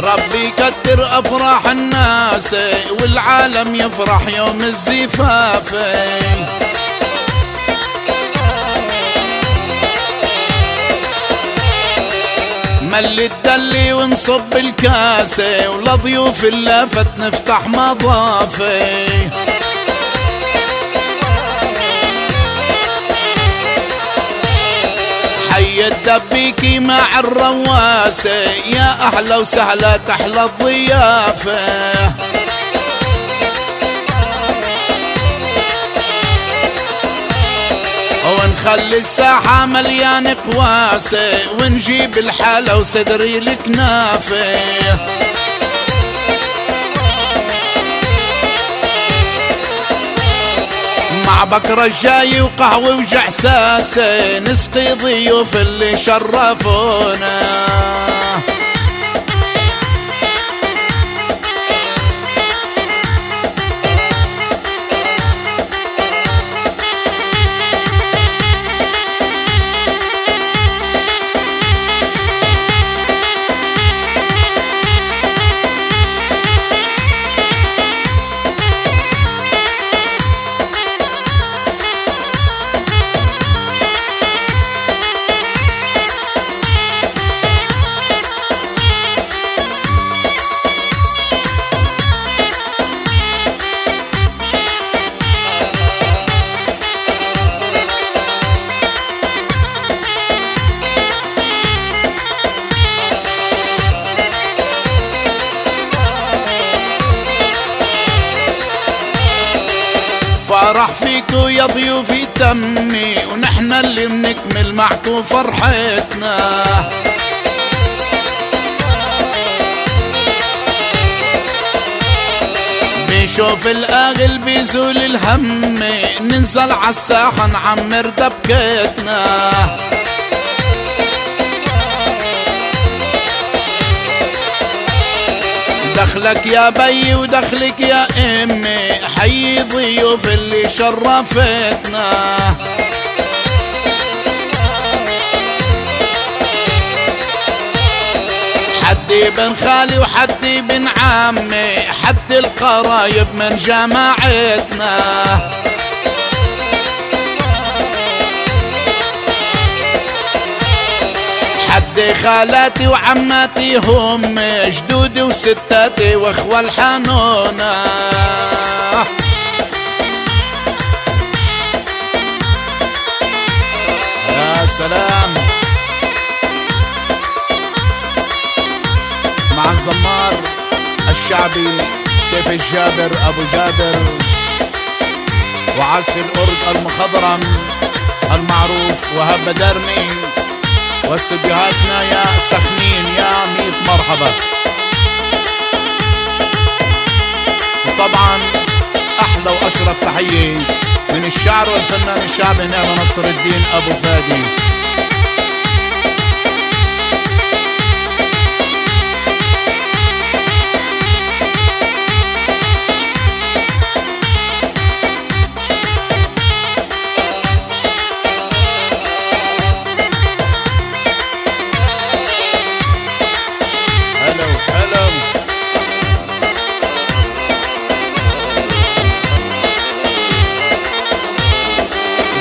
ربي كتر افراح الناس والعالم يفرح يوم الزفاف. ملي الدلي ونصب الكاسة ولضيوف اللافت نفتح مضافة. حي الدبيكي مع الرواسة يا أحلى وسهلة تحلى الضيافة. ونخلي الساحة مليان قواسة ونجيب الحالة وصدري الكنافة. مع بكرة الجاي وقهوة وجعساسة نسقي ضيوف اللي شرفونا. فرح فيكو يا ضيوفي تمي ونحن اللي بنكمل معكو فرحتنا. بنشوف الأغل بيزول الهم ننزل عالساحة نعمر دبكتنا. دخلك يا بي ودخلك يا امي حي ضيوف اللي شرفتنا. حدي بن خالي وحدي بن عمي حد القرايب من جماعتنا. حدي خالاتي وعماتي هم جدودي وستاتي واخوة الحنونة. يا سلام مع الزمار الشعبي سيف الجابر ابو جابر وعزف الأورج المخضرم المعروف وهب بدرني واستديوهاتنا يا سخنين يا 100 مرحبا. وطبعا احلى واشرف تحية من الشاعر والفنان الشعبي نعمة نصر الدين ابو فادي.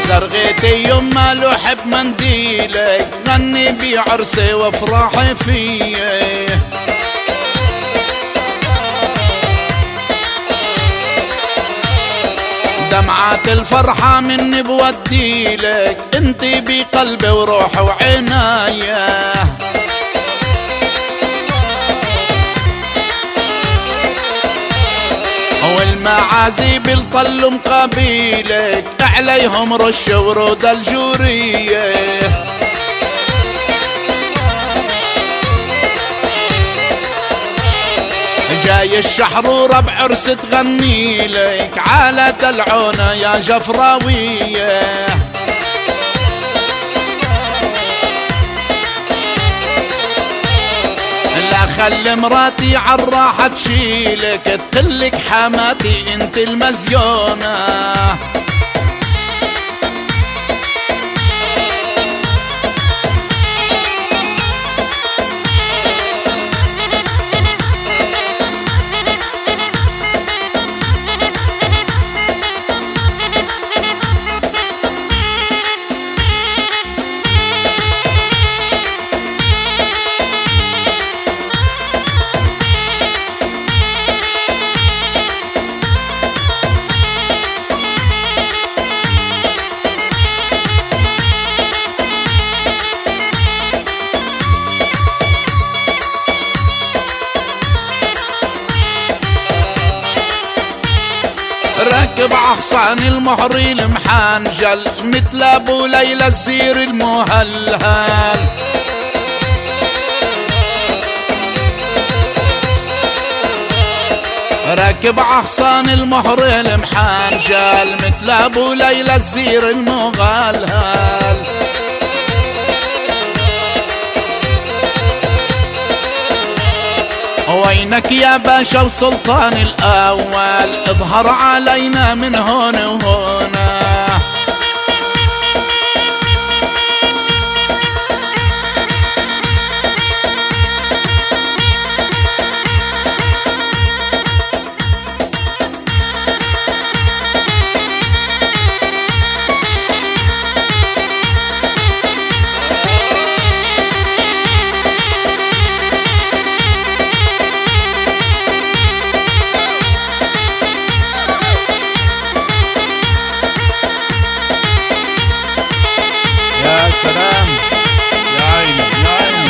زرغيتي يما لو حب منديلك غني بعرسي وافراحي فيه. دمعات الفرحة مني بوديلك انتي بقلبي وروحي وعناية. والمعازيب الطل مقابيلك عليهم رش ورود الجورية. جاي الشحرورة بعرس تغنيلك على دلعونة يا جفراوية. خلي مراتي عالراحة تشيلك تقلك حماتي انت المزيونة. احصان المهري المحنجل مثل ابو ليلى الزير المهلهل. راكب احصان المهري المحنجل مثل ابو ليلى الزير المغلهل. وينك يا باشا وسلطان الأول اظهر علينا من هون وهنا. يا سلام يا عيني يا عيني.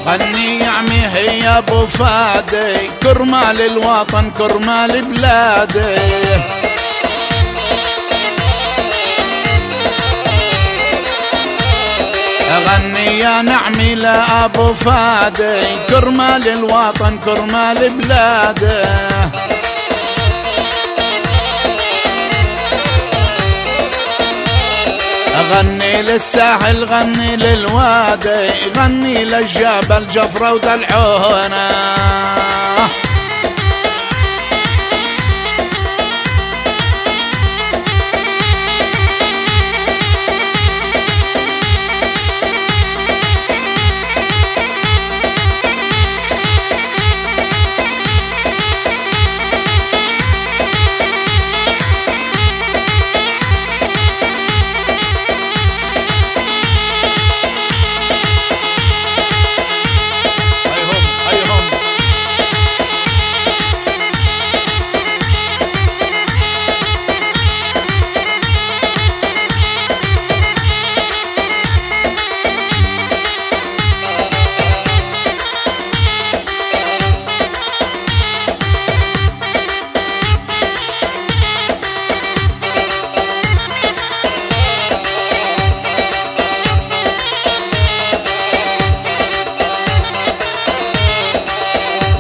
غني يا عمي هي ابو فادي كرمال الوطن كرمال بلادي. غني يا نعمي لابو فادي كرمال الوطن كرمال بلادي. غني للساحل غني للوادي غني للجبل جفرة ودلعونا.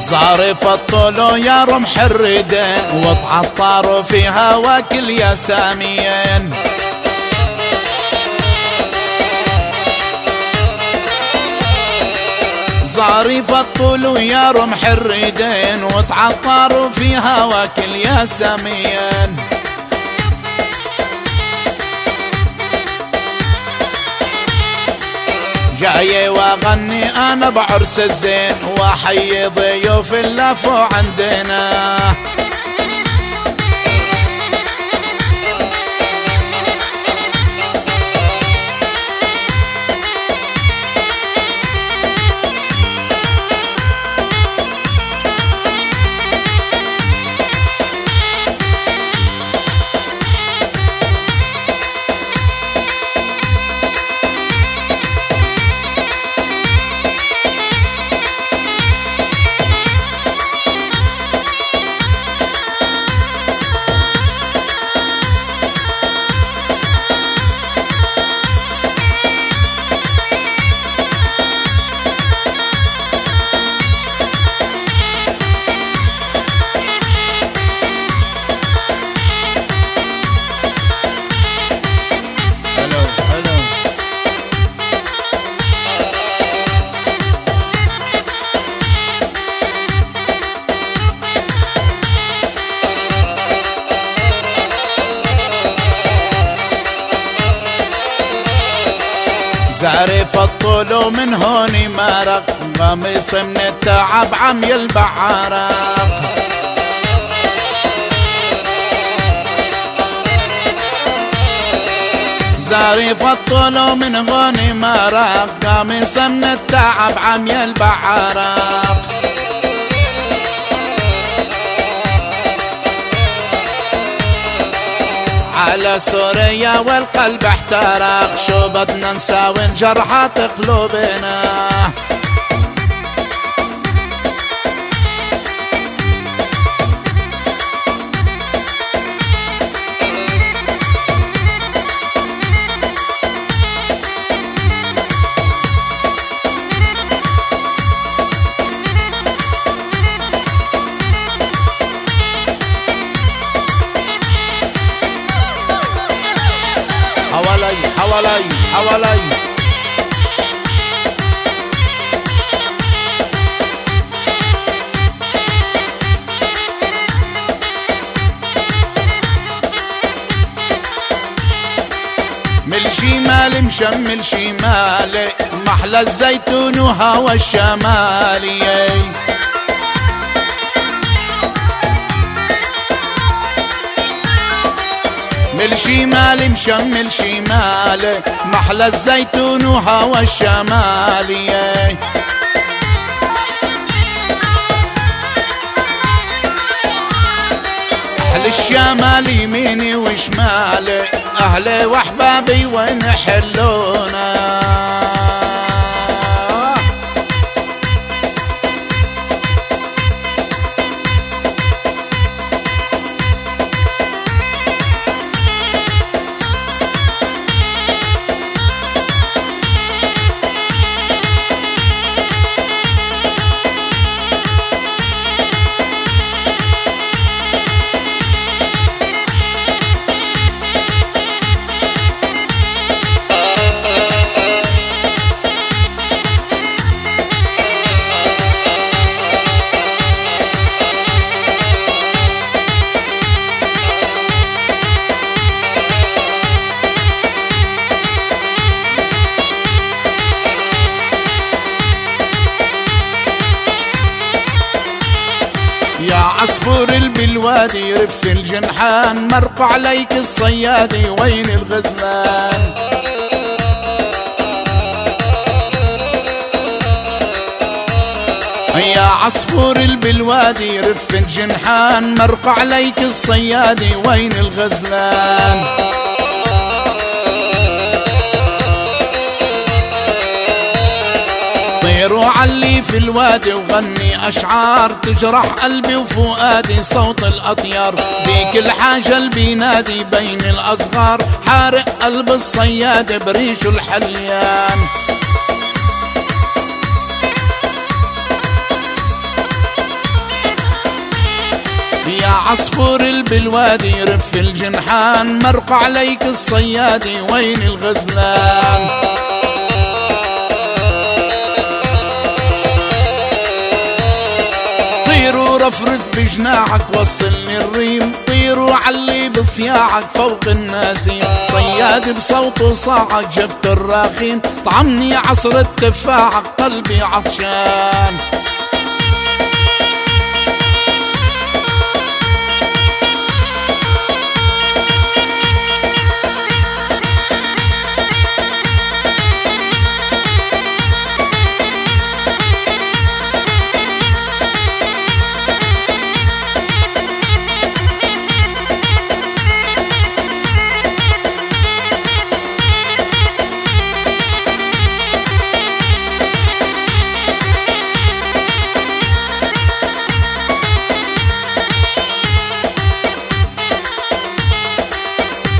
صارف الطلو يا رمح الردين وتعطروا في هواك الياسامين. صارف الطلو يا رمح الردين وتعطروا في هواك الياسامين. جاي واغني انا بعرس الزين واحيي ضيوف اللفوا عندنا. زارف الطول من هوني مرق، قميص من التعب عم يلبع عرق. زارف الطول من هوني مرق، قميص من التعب عم يلبع عرق. على سوريا والقلب احترق، شو بدنا نساوي جرحات قلوبنا. حوالي حوالي حوالي من الشمال مشمل شمالي، محلى الزيتون وهوى الشمالي. من الشمال مشمل شمالي، محلى الزيتون وهوى الشمالي. أهل الشمال يميني وشمالي، أهلي وأحبابي وين حلونا. يا عصفور بالوادي رف الجنحان، مرق عليك الصيادي وين الغزلان. يا عصفور بالوادي رف الجنحان، مرق عليك الصيادي وين الغزلان. طير وعلي في الوادي وغني أشعار، تجرح قلبي وفؤادي صوت الأطيار. بكل حاجة البينادي بين الأصغار، حارق قلب الصياد بريش الحليان. يا عصفور بالوادي رف الجنحان، مرق عليك الصيادي وين الغزلان. طير ورفرف بجناحك وصلني الريم، طير وعلي بصياعك فوق النسيم. صياد بصوت صاعك جفت الراخين، طعمني عصر التفاحك قلبي عطشان.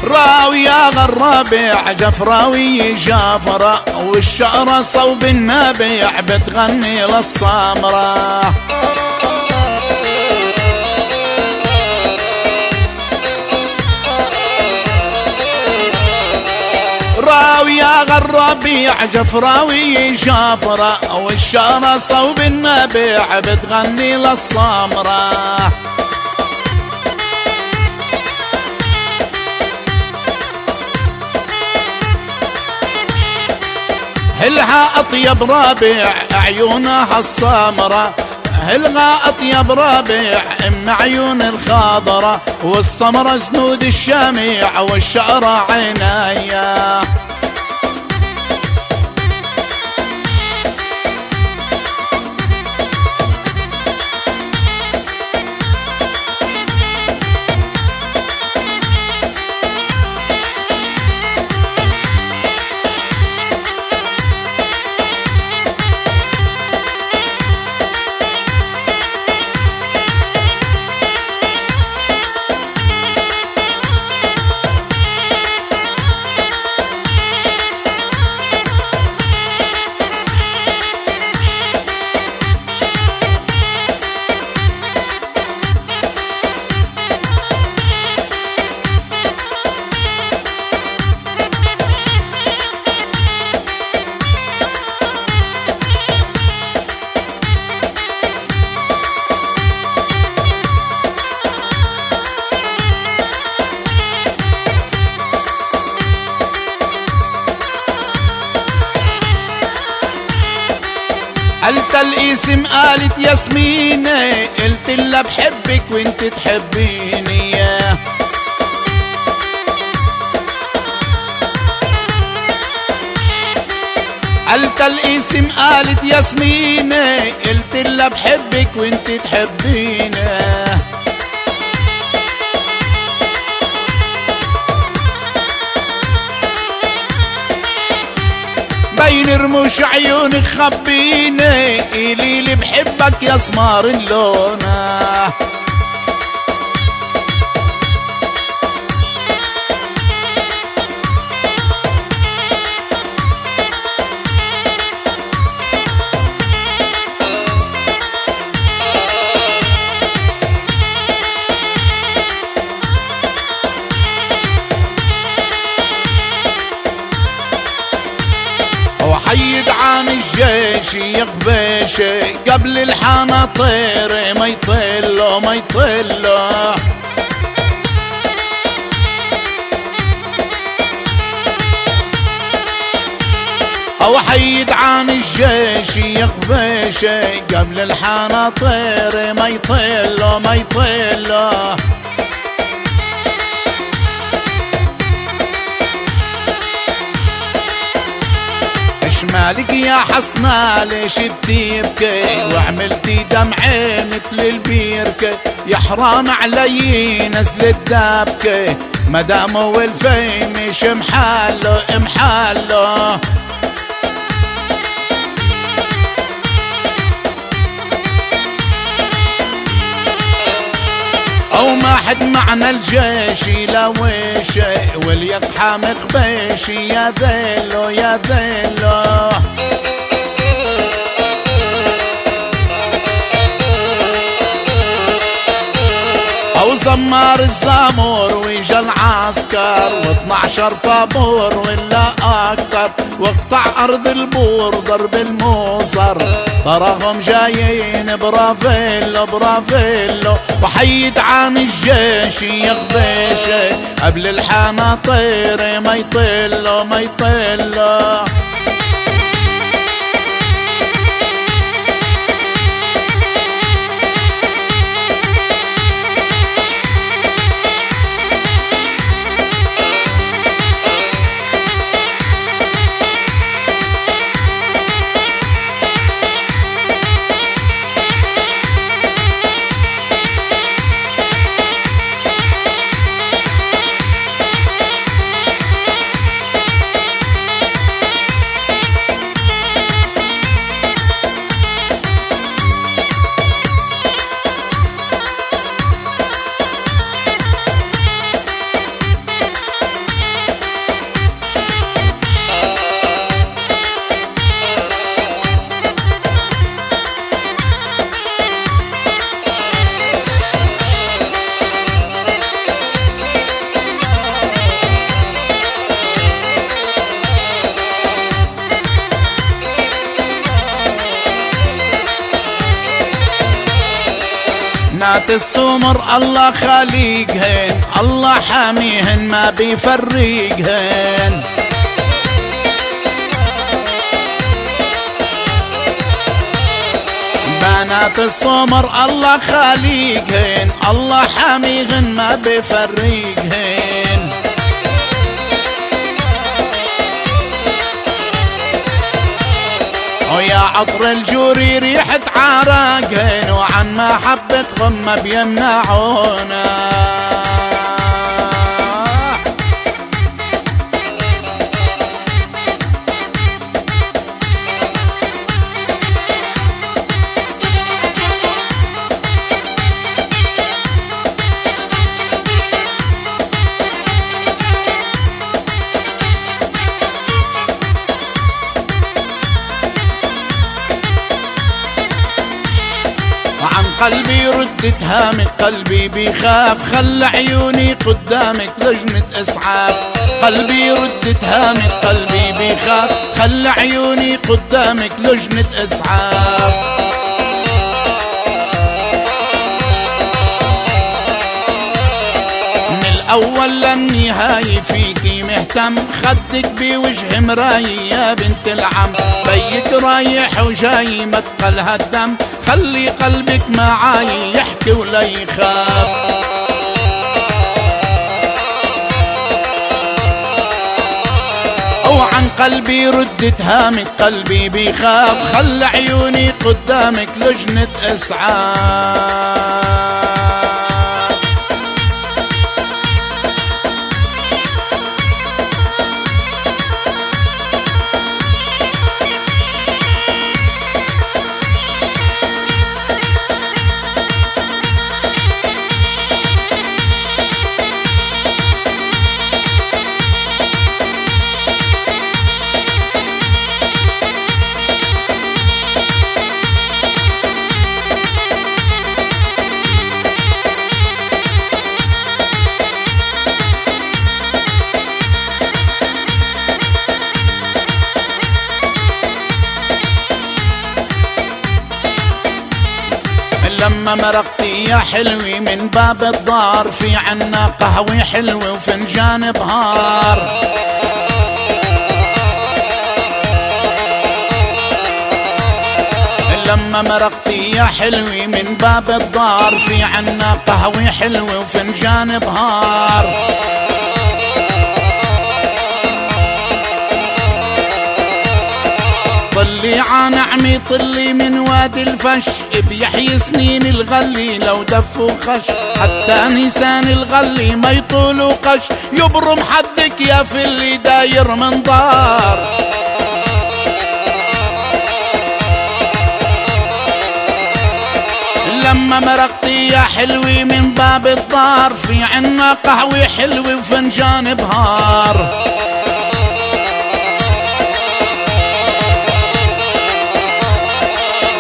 راوي يا غرابع جفراوي جافرة، والشعرة صوب النابع بتغني للصامرة. راوي يا غرابع جفراوي جافرة، والشعرة صوب النابع بتغني للصامرة. الها اطيب رابع عيونها السمرة، الغى اطيب رابع ام عيون الخضرة، والسمرة زنود الشميع والشعر عينيا. قلت الاسم قالت ياسمينة، قلت لها بحبك وانت تحبيني. قلت الاسم قالت ياسمينة، قلت لها بحبك وانت تحبيني. بين رموش عيونك خبيني، قيليلي بحبك يا سمار اللونة. وحيد عن الجيش يغبش قبل الحناطير ما يطله ما يطله. وحيد عن الجيش يغبش قبل الحناطير ما يطله ما يطله. مالك يا حسنة ليش بتبكي وعملتي دمعي مثل البيركة؟ يا حرام علي نزل الدبكة مدام والفي مش محله محله. او ما حد معنا الجيش لويش واليقحى مخبيش يا ذيلو يا ذيلو. او زمار الزامور ويجا العسكر و12 طابور ولا اكتر، واقطع ارض البور ضرب الموصر تراهم جايين برافيلو برافيلو. وحيد عن الجيش يغبش قبل الحناطير ما يطله ما يطله. بنات السمر الله خالقهن، الله حاميهن ما بيفرقهن. بنات الصمر الله خالقهن، الله حاميهن ما بفرقهن. ويا عطر الجوري ريحة عراقهن، وعن محبتهم ما بيمنعونا. عن قلبي ردت هامك، قلبي بيخاف، خلى عيوني قدامك لجنة اسعاف. قلبي ردت هامك، قلبي بيخاف، خلى عيوني قدامك لجنة اسعاف. من الاول للنهاية فيكي مهتم، خدك بوجه مراي يا بنت العم. بيك رايح وجاي متقلها الدم، خلي قلبك معاي يحكي ولا يخاف. وعن قلبي ردت هامك، قلبي بيخاف، خلى عيوني قدامك لجنة اسعاف. لما مرقتي يا حلوي من باب الدار، في عنا قهوة حلوة وفنجان بهار. لما مرقتي يا حلوي من باب الدار، في عنا قهوة حلوة وفنجان بهار. طلي عانعمي طلي من وادي الفش، بيحيي سنين الغلي لو دفوا خش. حتى نسان الغلي ما يطولوا قش، يبرم حدك يا في اللي داير من دار. لما مرقتي يا حلوي من باب الدار، في عنا قهوة حلوة وفنجان بهار.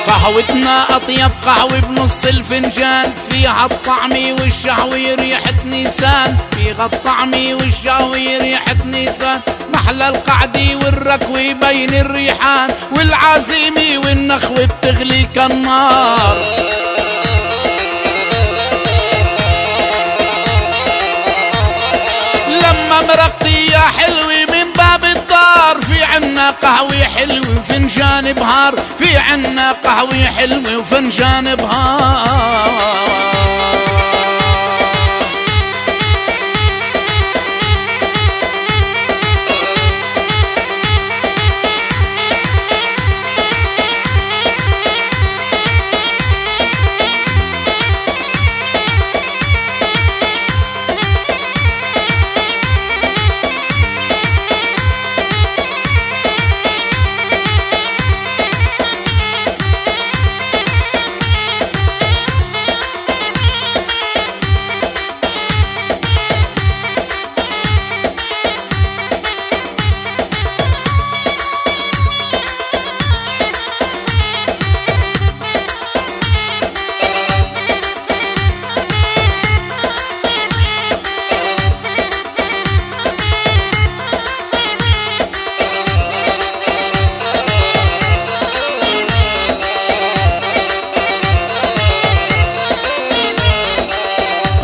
قهوتنا أطيب قهوة بنص الفنجان، فيها الطعمي والشهوي ريحة نيسان. فيها الطعمي والشهوي ريحة نيسان، محلى القعدي والركوي بين الريحان، والعزيمي والنخوة بتغلي كالنار. لما مرقتي يا حلوي من باب الدار، في عنا قهوة حلوة وفنجان بهار. في عنا قهوة حلوة وفنجان بهار.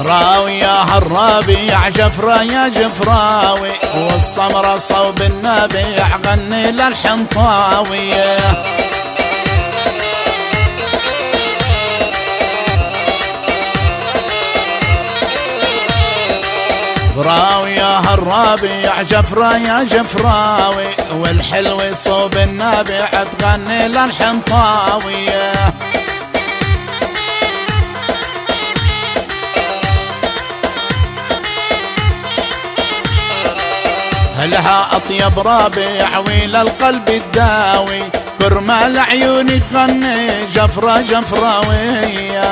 راوي يا هالرابي يا جفرة يا جفراوي، والسمرة صوب النبي غني للحنطاوي. جفراوي يا هالربيع جفرة يا جفراوي، والحلو صوب النابع تغني للحنطاوي. لها أطيب ربيع وللقلب الداوي، كرمال عيوني تغني جفرة جفراوية.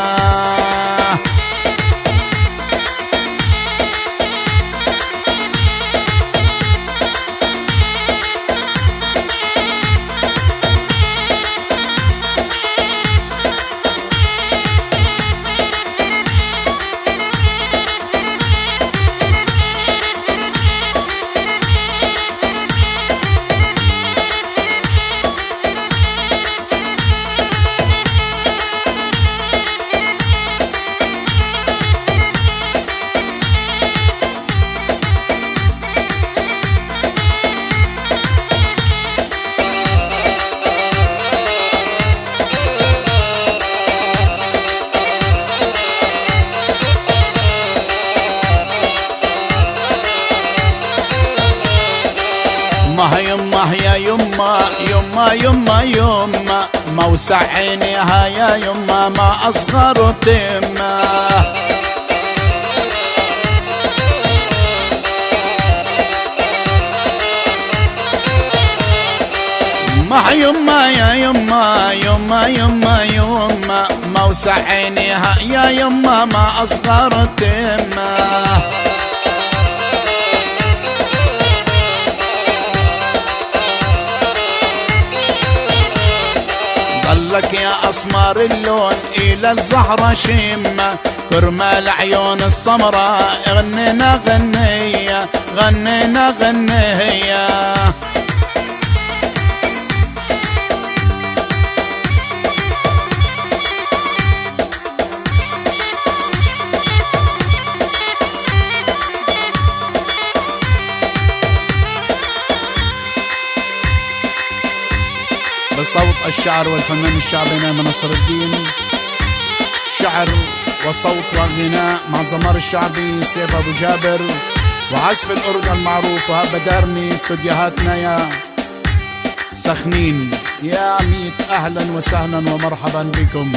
يمه يا يمه يمه يمه يمه موسع عينيها يا يمه ما أصغر تمه. ما يمه يا يمه يمه يمه يمه موسع عينيها يا يمه ما أصغر تمه. ضلك يا أسمر اللون إلى الزهرة شمة، كرمال عيون السمراء غنينا غنية غنينا غنية. بصوت الشعر والفنان الشعبي نايم نصر الدين، شعر وصوت وغناء مع الزمار الشعبي سيف أبو جابر، وعزف الأورج المعروف وهبة دارمي، استوديوهاتنا يا سخنين. يا ميت أهلا وسهلا ومرحبا بكم.